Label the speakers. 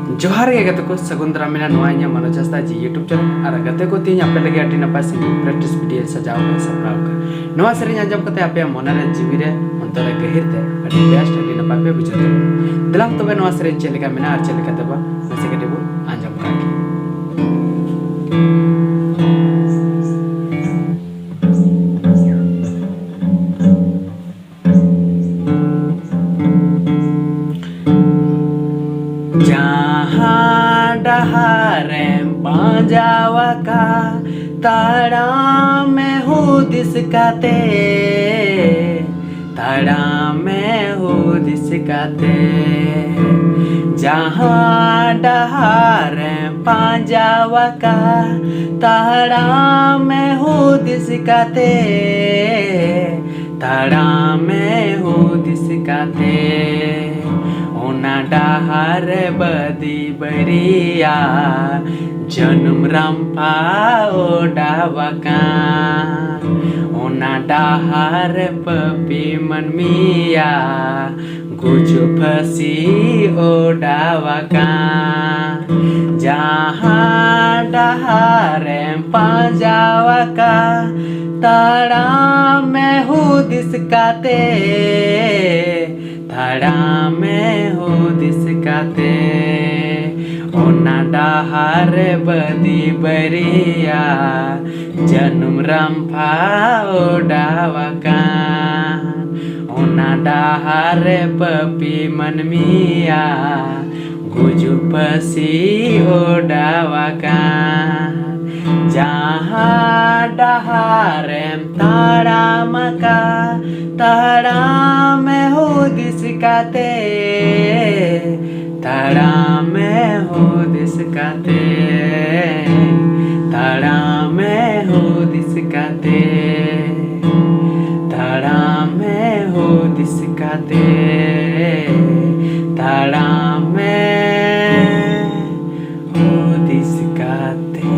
Speaker 1: जोहार गे गते को सगुंदरा मेना नोआ इᱧ मनोज हांसदा जी यूट्यूब चैनल और गते को तीन आपे लगे आटी नपाय सिंगिंग प्रैक्टिस वीडियो सजाव के सपराव का नोआ सेरेñ आंजम कते आपे मोना रे जीवी रे अंतरे गहिर ते आटी बेस्ट आटी नपाय पे बुझते दिलाम तबे नोआ सेरेñ चेलेका मेना आर चेलेका तबा नसे के देबो आंजम काकी जहाँ डहारे पांजावा का ताड़ा में हूँ दिसकाते ताड़ा में हूँ दिसकाते जहाँ डहारे पांजावा का ताड़ा में हूँ दिसकाते ताड़ा में हूँ दिसकाते ओना डहार बदी बरिया जन्म रंपा ओडावका ओना डहार पपी मनमिया गुजु फसी ओडावका जहाँ डहार पांजावका ताड़ा में हूँ दिसकाते ताड़ा में हो दिसकाते ओना डहार बदी बरिया जन्म रंफा ओडावका ओना डहार पपी मनमिया गुजु पसी ओडावका जहाँ डहार ताड़ा मका ताड़ा में हो दिसकाते ताड़ा में हो दिसकाते ताड़ा में हो दिसकाते ताड़ा में हो दिसकाते ताड़ा में हो दिसकाते